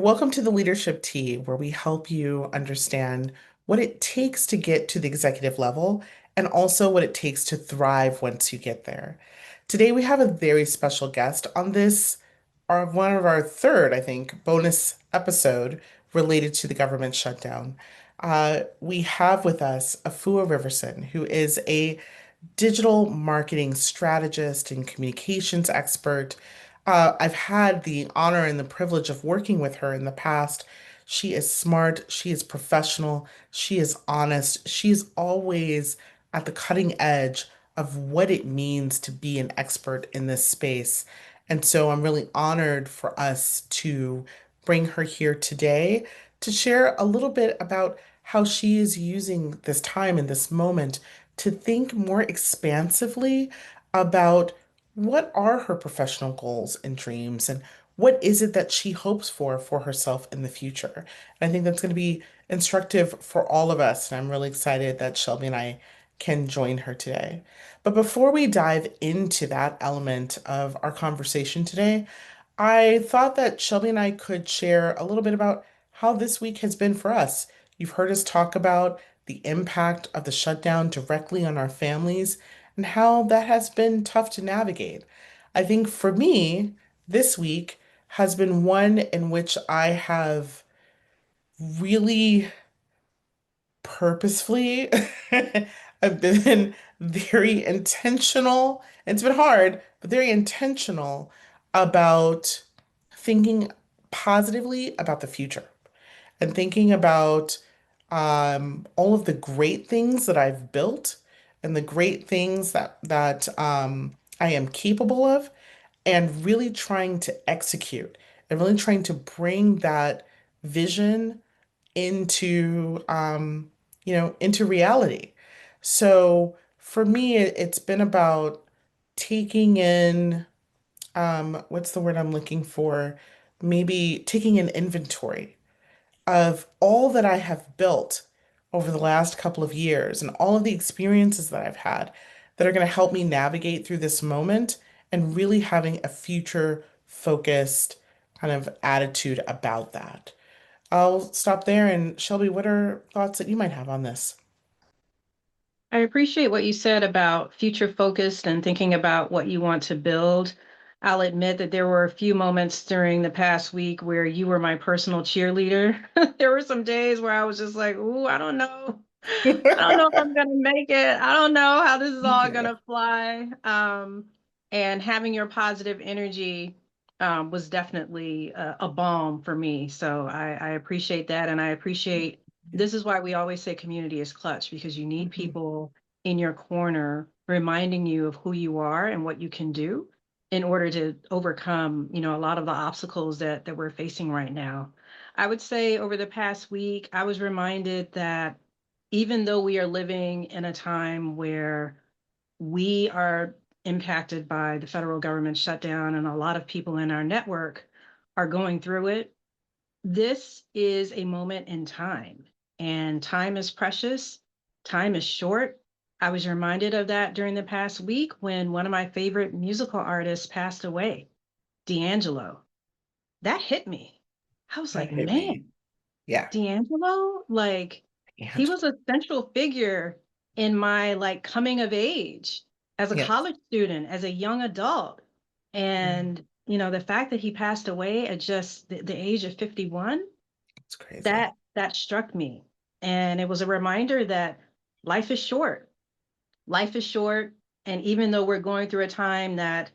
Welcome to the Leadership Tea, where we help you understand what it takes to get to the executive level and also what it takes to thrive once you get there. Today, we have a very special guest on this, one of our third, I think, bonus episode related to the government shutdown. We have with us Afua Riverson, who is a digital marketing strategist and communications expert. I've had the honor and the privilege of working with her in the past. She is smart, she is professional, she is honest, she's always at the cutting edge of what it means to be an expert in this space. And so I'm really honored for us to bring her here today to share a little bit about how she is using this time and this moment to think more expansively about what are her professional goals and dreams and what is it that she hopes for herself in the future. And I think that's going to be instructive for all of us. And I'm really excited that Shelby and I can join her today. But before we dive into that element of our conversation today, I thought that Shelby and I could share a little bit about how this week has been for us. You've heard us talk about the impact of the shutdown directly on our families and how that has been tough to navigate. I think for me, this week has been one in which I have really purposefully I've been very intentional. And it's been hard, but very intentional about thinking positively about the future and thinking about all of the great things that I've built and the great things that I am capable of, and really trying to execute and really trying to bring that vision into into reality. So for me, it's been about taking in what's the word I'm looking for? Maybe taking an inventory of all that I have built over the last couple of years and all of the experiences that I've had that are going to help me navigate through this moment and really having a future focused kind of attitude about that. I'll stop there. And Shelby, what are thoughts that you might have on this? I appreciate what you said about future focused and thinking about what you want to build. I'll admit that there were a few moments during the past week where you were my personal cheerleader. There were some days where I was just like, ooh, I don't know. I don't know if I'm gonna make it. I don't know how this is Me all too. gonna fly. And having your positive energy was definitely a balm for me. So I appreciate that, and I appreciate. This is why we always say community is clutch because you need Mhm. people in your corner reminding you of who you are and what you can do in order to overcome, a lot of the obstacles that we're facing right now. I would say over the past week, I was reminded that even though we are living in a time where we are impacted by the federal government shutdown and a lot of people in our network are going through it, this is a moment in time, and time is precious, time is short. I was reminded of that during the past week when one of my favorite musical artists passed away, DeAngelo. That hit me. I was That like, hit me. man, Yeah. DeAngelo, like he And was a central figure in my like coming of age as a yes. college student, as a young adult. Yeah. And the fact that he passed away at just the age of 51, It's crazy. that struck me. And it was a reminder that life is short. Life is short. And even though we're going through a time that,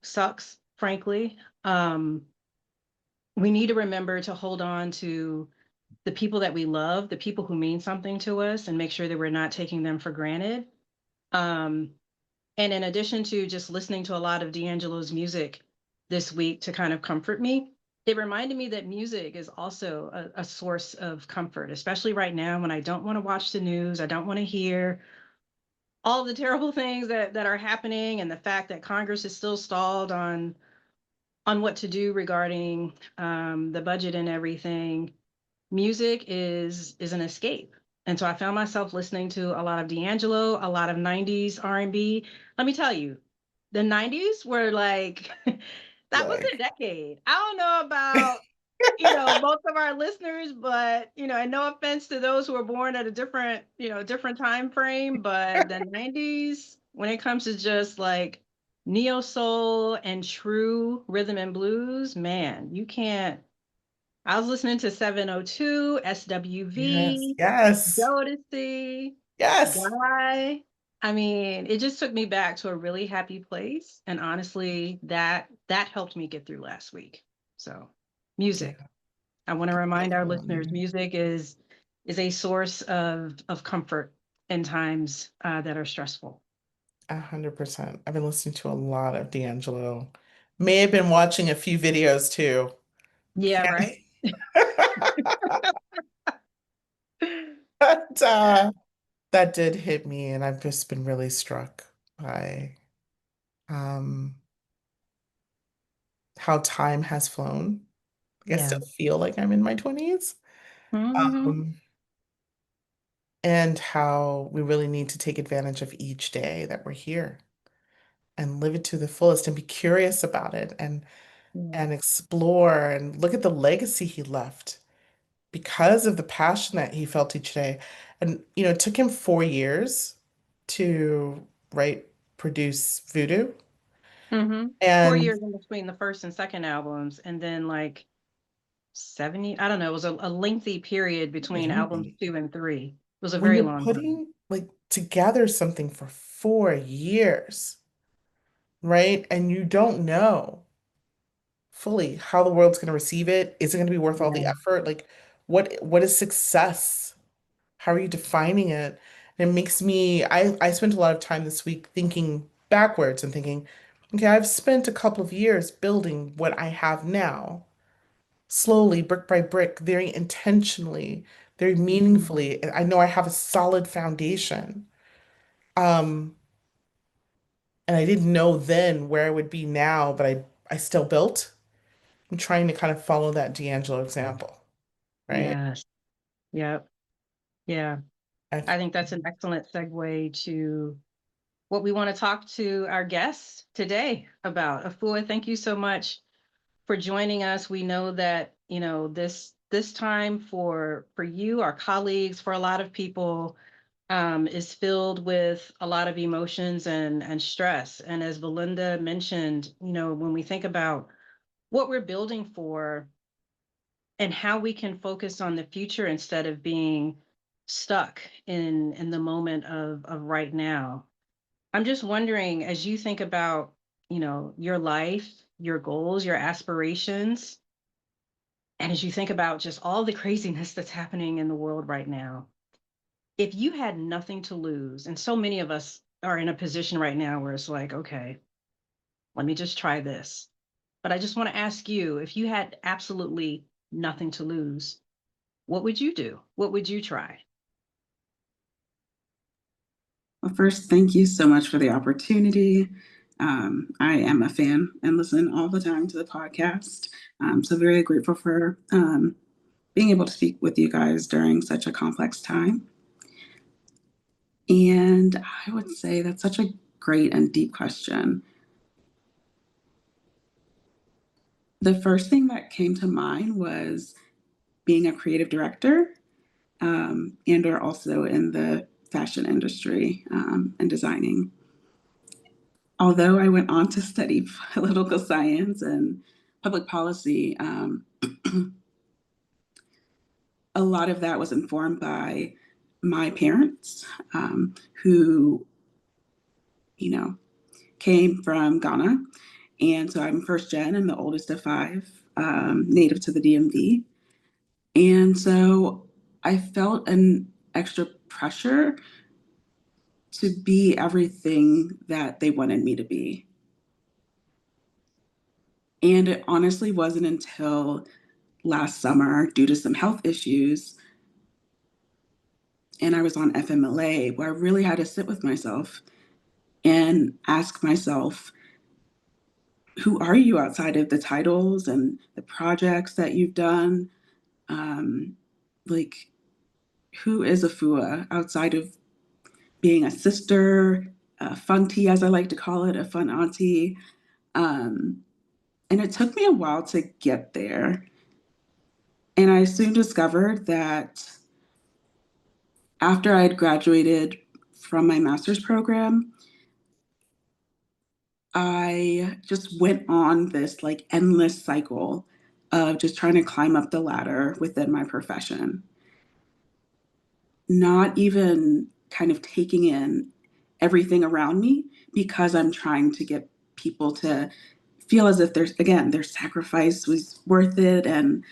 sucks, frankly, we need to remember to hold on to the people that we love, the people who mean something to us, and make sure that we're not taking them for granted. Um, and in addition to just listening to a lot of D'Angelo's music this week to kind of comfort me, it reminded me that music is also a source of comfort, especially right now when I don't want to watch the news, I don't want to hear all of the terrible things that are happening, and the fact that Congress is still stalled on what to do regarding the budget and everything. Music is an escape. And so I found myself listening to a lot of D'Angelo, a lot of 90s R&B. Let me tell you, the 90s were like that was a Like, decade. I don't know about most of our listeners, but and no offense to those who were born at a different, different time frame, but the 90s, when it comes to just like neo soul and true rhythm and blues, man, you can't. I was listening to 702, Yes, SWV, yes, Jodeci, yes. Guy. I mean, it just took me back to a really happy place. And honestly, that helped me get through last week. So, music. Yeah, I want to remind our listeners, definitely. music is a source of comfort in times that are stressful. 100%. I've been listening to a lot of DeAngelo. May have been watching a few videos too. Yeah, Can't. right. But, that did hit me, and I've just been really struck by um, how time has flown. Like, I Yeah. still feel like I'm in my 20s. Hmm. Um, and how we really need to take advantage of each day that we're here and live it to the fullest and be curious about it Yeah. and explore and look at the legacy he left because of the passion that he felt each day. And it took him 4 years to write, produce Voodoo. Hmm. 4 years And in between the first and second albums, and then like 70, I don't know, it was a lengthy period between albums really, 2 and 3. It was a when very you're long time. putting like together something for 4 years, right? And you don't know fully how the world's going to receive it. Is it going to be worth all the Yeah. effort? Like, what is success? How are you defining it? And it makes me, I spent a lot of time this week thinking backwards and thinking, okay, I've spent a couple of years building what I have now, slowly, brick by brick, very intentionally, very Mhm. meaningfully. And I know I have a solid foundation. Um, and I didn't know then where I would be now, but I still built. I'm trying to kind of follow that D'Angelo example, right? Yes. Yep. Yeah. I, I think that's an excellent segue to what we want to talk to our guests today about. Afua, thank you so much for joining us. We know that, this time for you, our colleagues, for a lot of people, is filled with a lot of emotions and stress. And as Belinda mentioned, when we think about what we're building for and how we can focus on the future instead of being stuck in the moment of right now. I'm just wondering, as you think about, your life, your goals, your aspirations, and as you think about just all the craziness that's happening in the world right now, if you had nothing to lose, and so many of us are in a position right now where it's like, okay, let me just try this. But I just want to ask you, if you had absolutely nothing to lose, what would you do? What would you try? Well, first, thank you so much for the opportunity. I am a fan and listen all the time to the podcast. So, very grateful for being able to speak with you guys during such a complex time. And I would say that's such a great and deep question. The first thing that came to mind was being a creative director and or also in the fashion industry and designing. Although I went on to study political science and public policy, a lot of that was informed by my parents, who, you know, came from Ghana. And so I'm first gen and the oldest of five, native to the DMV. And so I felt an extra pressure to be everything that they wanted me to be. And it honestly wasn't until last summer, due to some health issues, and I was on FMLA, where I really had to sit with myself and ask myself, who are you outside of the titles and the projects that you've done? Um, like, who is Afua outside of being a sister, a funtie, as I like to call it, a fun auntie? Um, and it took me a while to get there. And I soon discovered that after I had graduated from my master's program, I just went on this like endless cycle of just trying to climb up the ladder within my profession, not even kind of taking in everything around me because I'm trying to get people to feel as if their sacrifice was worth it. And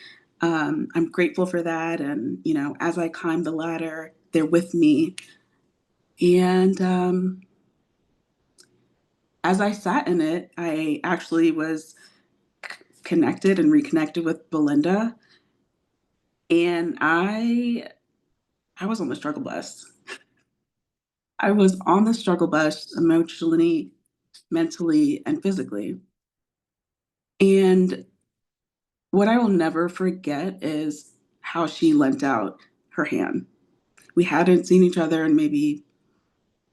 I'm grateful for that. And, as I climb the ladder, they're with me. And as I sat in it, I actually was connected and reconnected with Belinda. And I was on the struggle bus. I was on the struggle bus emotionally, mentally, and physically. And what I will never forget is how she lent out her hand. We hadn't seen each other in maybe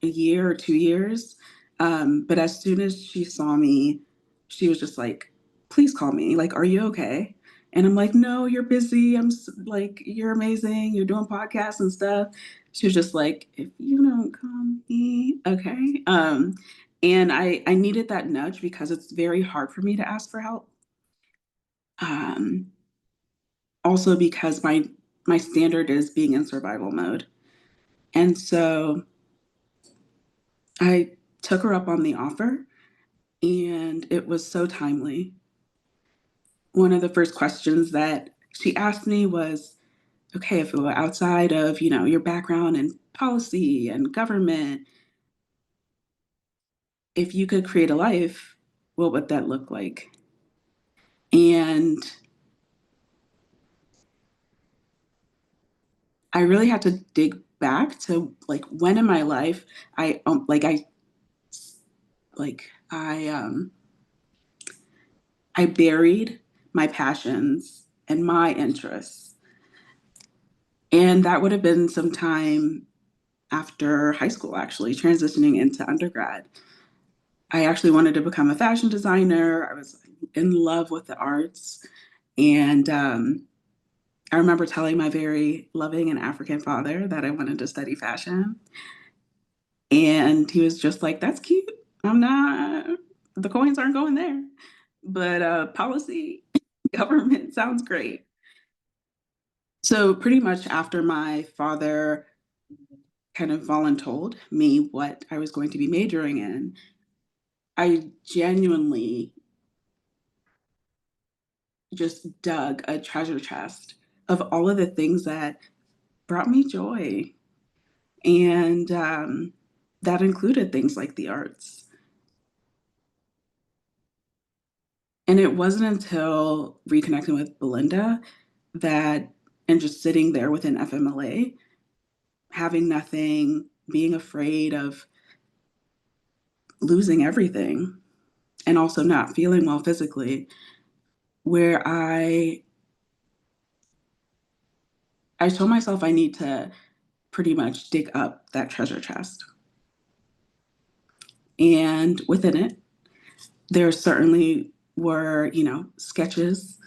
a year or 2 years. But as soon as she saw me, she was just like, please call me. Like, are you okay? And I'm like, no, you're busy. Like, you're amazing. You're doing podcasts and stuff. She was just like, if you don't call me, okay. And I needed that nudge because it's very hard for me to ask for help. Um, Also because my standard is being in survival mode. And so I took her up on the offer, and it was so timely. One of the first questions that she asked me was, okay, if it were outside of, your background in policy and government, if you could create a life, what would that look like? And I really had to dig back to like when in my life I I buried my passions and my interests. And that would have been sometime after high school, actually, transitioning into undergrad. I actually wanted to become a fashion designer. I was in love with the arts. And I remember telling my very loving and African father that I wanted to study fashion. And he was just like, that's cute. I'm not, the coins aren't going there. But policy, government sounds great. So, pretty much after my father kind of voluntold me what I was going to be majoring in, I genuinely just dug a treasure chest of all of the things that brought me joy. And that included things like the arts. And it wasn't until reconnecting with Belinda that, and just sitting there within FMLA, having nothing, being afraid of losing everything, and also not feeling well physically, where I told myself I need to pretty much dig up that treasure chest. And within it, there certainly were, sketches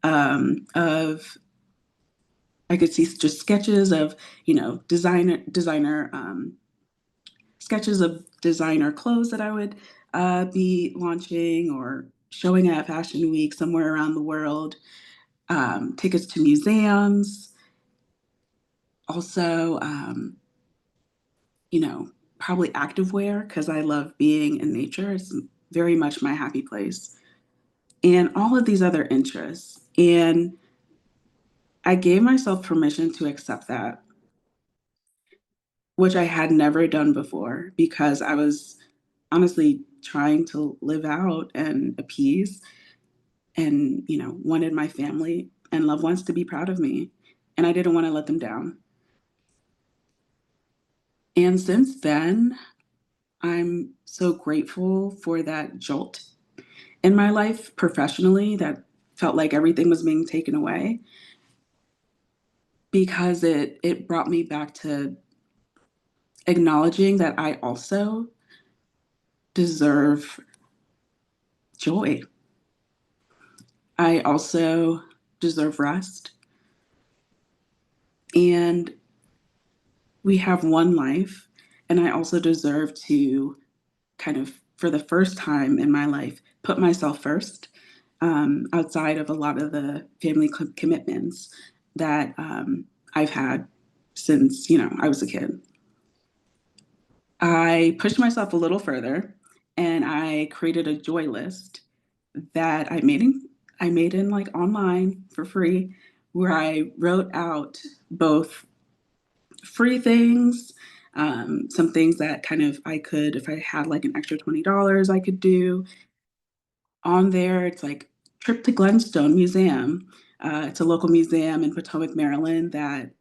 of I could see just sketches of, designer sketches of designer clothes that I would be launching or showing at Fashion Week somewhere around the world, tickets to museums, also, probably activewear because I love being in nature. It's very much my happy place. And all of these other interests. And I gave myself permission to accept that, which I had never done before because I was honestly trying to live out and appease and, wanted my family and loved ones to be proud of me. And I didn't want to let them down. And since then, I'm so grateful for that jolt in my life professionally that felt like everything was being taken away because it brought me back to acknowledging that I also deserve joy. I also deserve rest. And we have one life. And I also deserve to kind of, for the first time in my life, put myself first, outside of a lot of the family commitments that I've had since, I was a kid. I pushed myself a little further and I created a joy list that I made in like online for free, where I wrote out both free things, some things that kind of I could, if I had like an extra $20, I could do. On there, it's like trip to Glenstone Museum. It's a local museum in Potomac, Maryland, that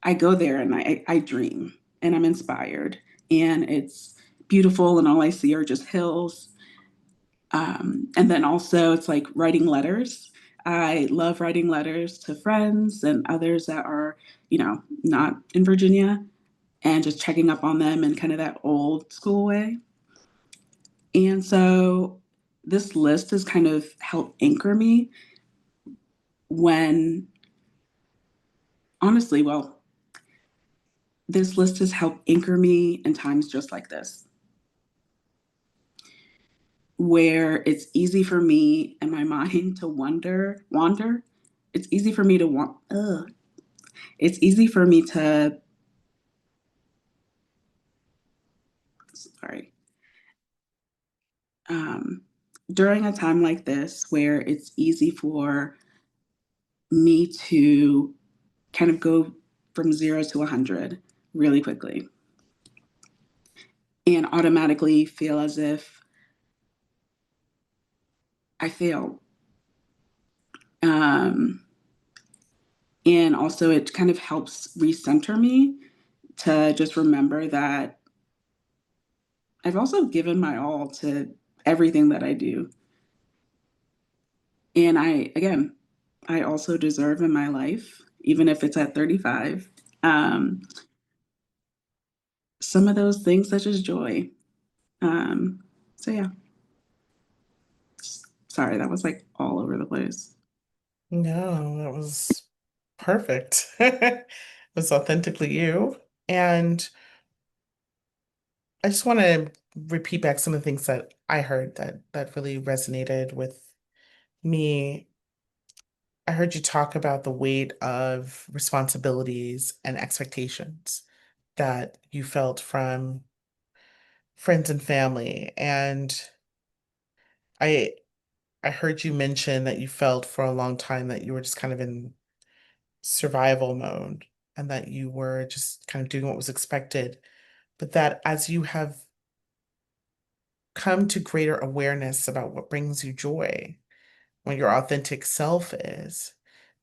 I go there and I dream and I'm inspired. And it's beautiful, and all I see are just hills. And then also, it's like writing letters. I love writing letters to friends and others that are, not in Virginia, and just checking up on them in kind of that old school way. And so this list has kind of helped anchor me when, honestly, well, this list has helped anchor me in times just like this, where it's easy for me and my mind to wander. It's easy for me to want, it's easy for me to, sorry, um, during a time like this where it's easy for me to kind of go from 0 to 100 really quickly and automatically feel as if I failed. Um, and also, it kind of helps recenter me to just remember that I've also given my all to everything that I do. And again, I also deserve in my life, even if it's at 35, um, some of those things such as joy. Um, so yeah, sorry, that was like all over the place. No, that was perfect. It was authentically you. And I just want to repeat back some of the things that I heard that really resonated with me. I heard you talk about the weight of responsibilities and expectations that you felt from friends and family. And I I heard you mention that you felt for a long time that you were just kind of in survival mode and that you were just kind of doing what was expected. But that as you have come to greater awareness about what brings you joy, what your authentic self is,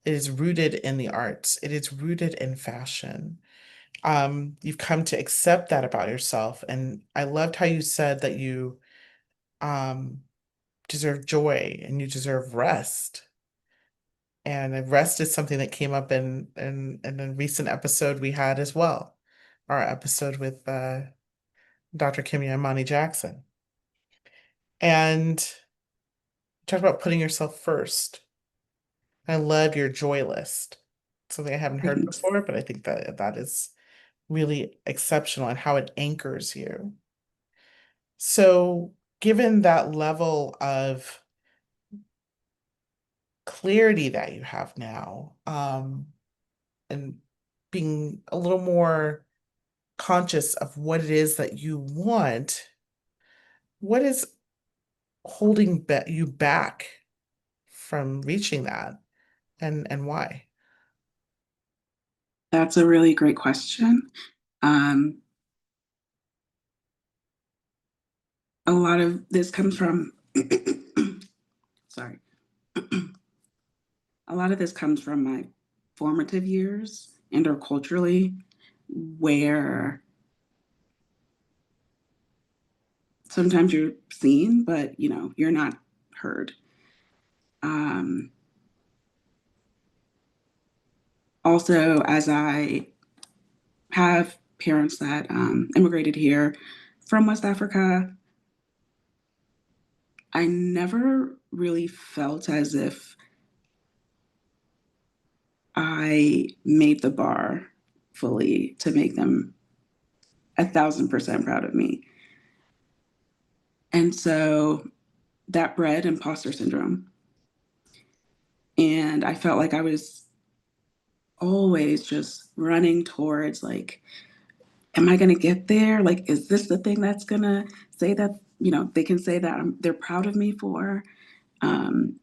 it is rooted in the arts, it is rooted in fashion. You've come to accept that about yourself. And I loved how you said that you um, deserve joy and you deserve rest. And rest is something that came up in a recent episode we had as well, our episode with Dr. Kimia Imani Jackson. And talk about putting yourself first. I love your joy list. Something I haven't heard Thanks. before, but I think that that is really exceptional and how it anchors you. So, given that level of clarity that you have now, and being a little more conscious of what it is that you want, what is holding you back from reaching that, and why? That's a really great question. Um, a lot of this comes from, sorry, a lot of this comes from my formative years and or culturally, where sometimes you're seen, but you're not heard. Um, Also, as I have parents that immigrated here from West Africa, I never really felt as if I made the bar fully to make them 1,000% proud of me. And so that bred imposter syndrome. And I felt like I was always just running towards, like, am I going to get there? Like, is this the thing that's going to say that, they can say that they're proud of me for? Um,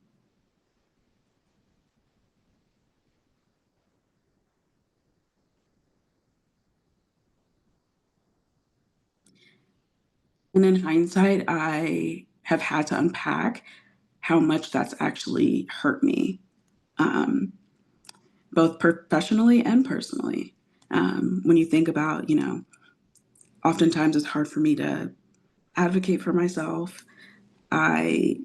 and in hindsight, I have had to unpack how much that's actually hurt me, um, both professionally and personally. When you think about, oftentimes it's hard for me to advocate for myself. I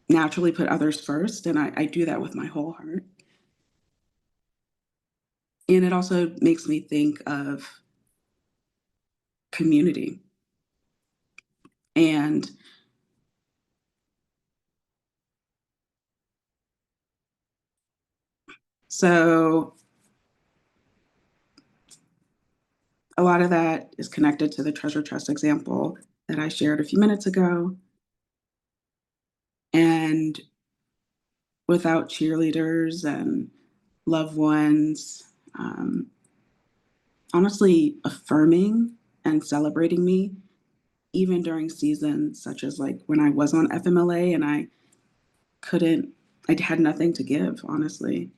naturally put others first, and I do that with my whole heart. And it also makes me think of community. And so a lot of that is connected to the treasure trust example that I shared a few minutes ago. And without cheerleaders and loved ones, honestly affirming and celebrating me, even during seasons such as like when I was on FMLA and couldn't, I had nothing to give, honestly.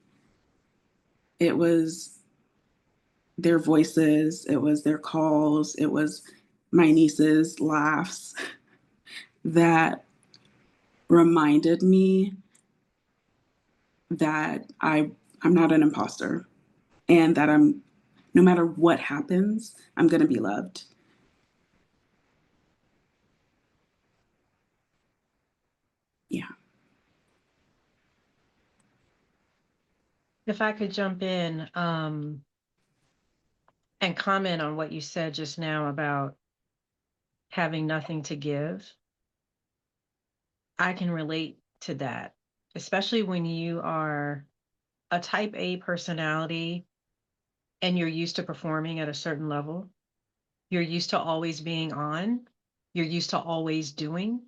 It was their voices, it was their calls, it was my niece's laughs that reminded me that I'm not an imposter and that no matter what happens, I'm going to be loved. Yeah. If I could jump in and comment on what you said just now about having nothing to give, I can relate to that, especially when you are a type A personality and you're used to performing at a certain level. You're used to always being on. You're used to always doing.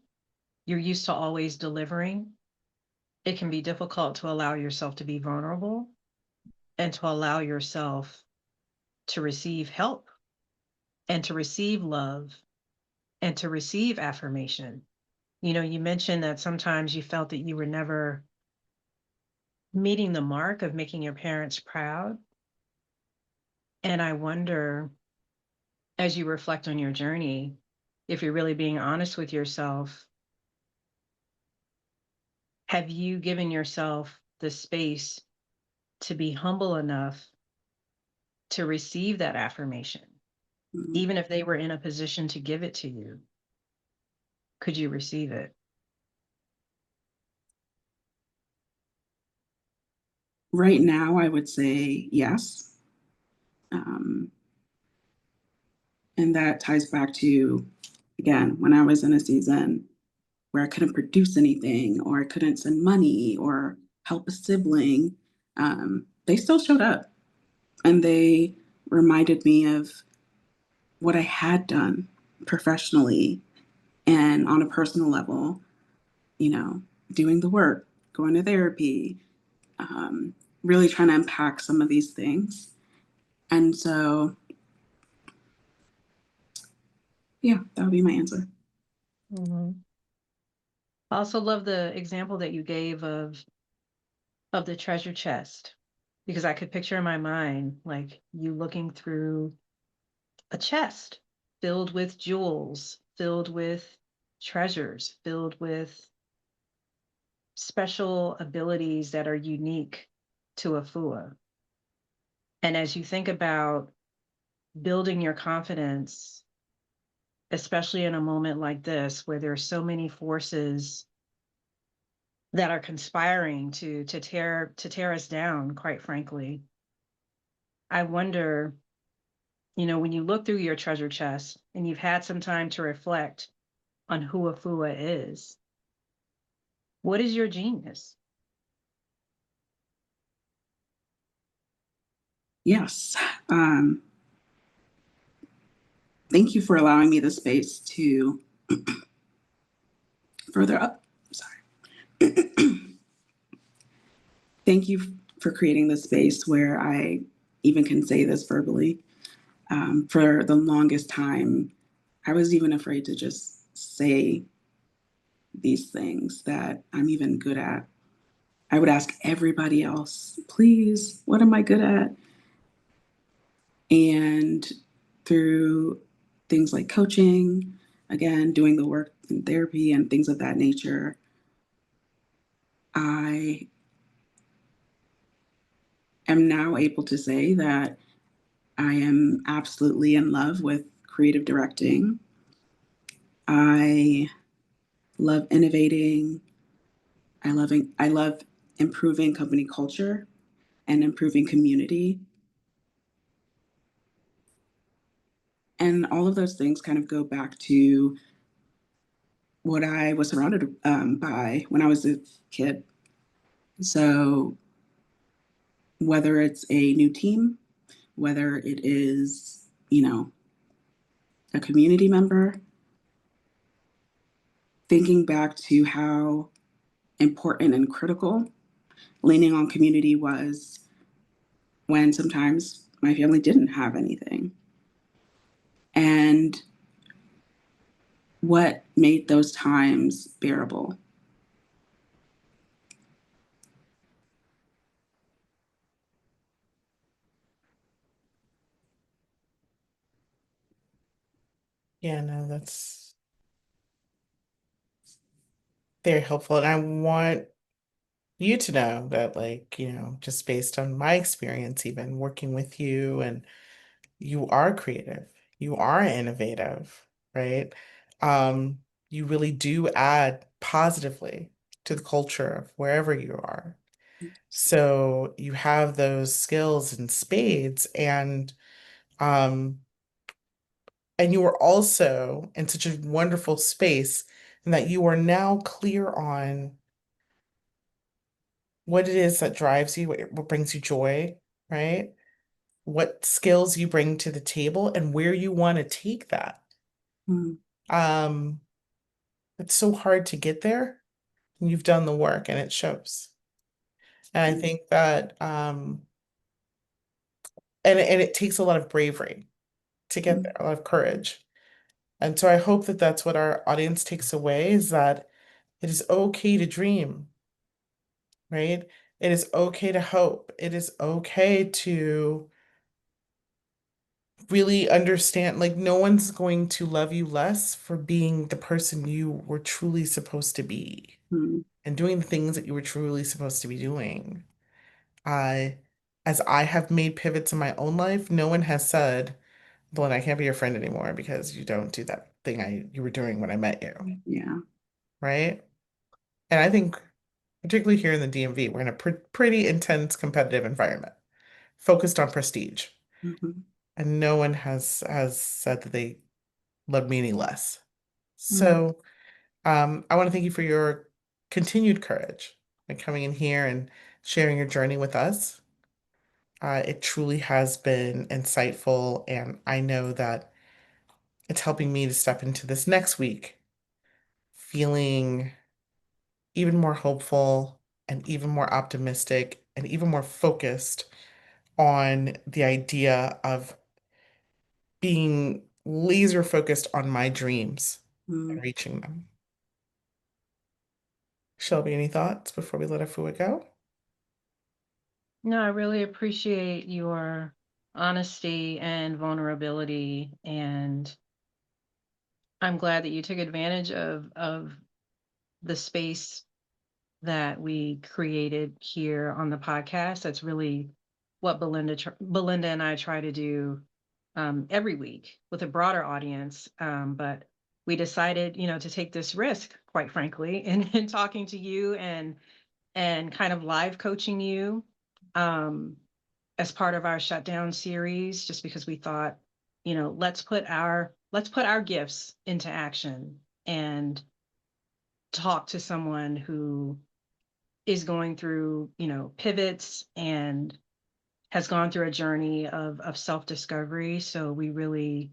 You're used to always delivering. It can be difficult to allow yourself to be vulnerable and to allow yourself to receive help and to receive love and to receive affirmation. You mentioned that sometimes you felt that you were never meeting the mark of making your parents proud. And I wonder, as you reflect on your journey, if you're really being honest with yourself, have you given yourself the space to be humble enough to receive that affirmation, Mm-hmm. even if they were in a position to give it to you? Could you receive it? Right now, I would say yes. Um, and that ties back to, again, when I was in a season where I couldn't produce anything or I couldn't send money or help a sibling, they still showed up and they reminded me of what I had done professionally and on a personal level, you know, doing the work, going to therapy, um, really trying to unpack some of these things. And so, yeah, that would be my answer. Mm-hmm. I also love the example that you gave of the treasure chest, because I could picture in my mind like you looking through a chest filled with jewels, filled with treasures, filled with special abilities that are unique to Afua. And as you think about building your confidence, especially in a moment like this where there are so many forces that are conspiring to tear us down, quite frankly, I wonder, when you look through your treasure chest and you've had some time to reflect on who Afua is, what is your genius? Yes. Thank you for allowing me the space to further up. Sorry. Thank you for creating the space where I even can say this verbally. For the longest time, I was even afraid to just say these things that I'm even good at. I would ask everybody else, please, what am I good at? And through things like coaching, again, doing the work in therapy and things of that nature, I am now able to say that I am absolutely in love with creative directing. I love innovating. I love improving company culture and improving community. And all of those things kind of go back to what I was surrounded by when I was a kid. So whether it's a new team, whether it is, a community member, thinking back to how important and critical leaning on community was when sometimes my family didn't have anything. And what made those times bearable. Yeah, no, that's very helpful. And I want you to know that, like, just based on my experience, even working with you, and you are creative, you are innovative, right? Um, you really do add positively to the culture of wherever you are. So you have those skills in spades, um, and you are also in such a wonderful space, and that you are now clear on what it is that drives you, what brings you joy, right? What skills you bring to the table and where you want to take that. Mm, Um, it's so hard to get there. You've done the work and it shows. And I mm, think that and it takes a lot of bravery to get mm, there, a lot of courage. And so I hope that that's what our audience takes away, is that it is okay to dream, right? It is okay to hope. It is okay to really understand, like, no one's going to love you less for being the person you were truly supposed to be mm, and doing the things that you were truly supposed to be doing. I, as I have made pivots in my own life, no one has said, Belinda, I can't be your friend anymore because you don't do that thing you were doing when I met you, yeah. right? And I think, particularly here in the DMV, we're in a pretty intense competitive environment focused on prestige. Mhm, And no one has said that they love me any less. mm, So I want to thank you for your continued courage and coming in here and sharing your journey with us. It truly has been insightful, and I know that it's helping me to step into this next week feeling even more hopeful and even more optimistic and even more focused on the idea of being laser focused on my dreams mm. and reaching them. Shelby, any thoughts before we let Afua go? No, I really appreciate your honesty and vulnerability, and I'm glad that you took advantage of the space that we created here on the podcast. That's really what Belinda and I try to do every week with a broader audience. But we decided, to take this risk, quite frankly, in talking to you and kind of live coaching you um, as part of our Shutdown series, just because we thought, let's put our gifts into action and talk to someone who is going through, pivots and has gone through a journey of self-discovery. So we really,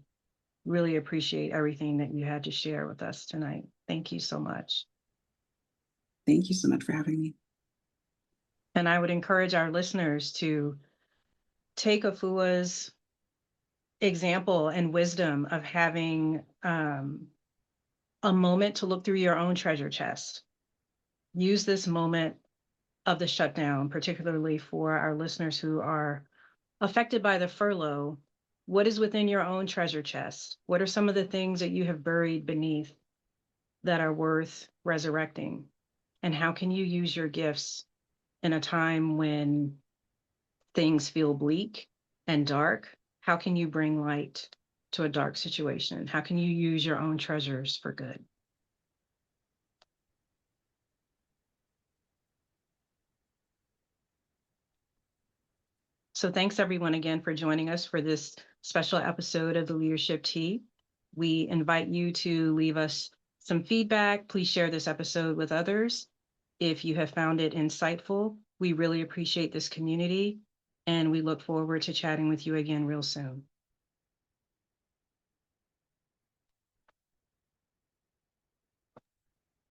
really appreciate everything that you had to share with us tonight. Thank you so much. Thank you so much for having me. And I would encourage our listeners to take Afua's example and wisdom of having a moment to look through your own treasure chest. Use this moment of the shutdown, particularly for our listeners who are affected by the furlough. What is within your own treasure chest? What are some of the things that you have buried beneath that are worth resurrecting? And how can you use your gifts in a time when things feel bleak and dark? How can you bring light to a dark situation? How can you use your own treasures for good? So thanks everyone again for joining us for this special episode of the Leadership Tea. We invite you to leave us some feedback. Please share this episode with others. If you have found it insightful, we really appreciate this community, and we look forward to chatting with you again real soon.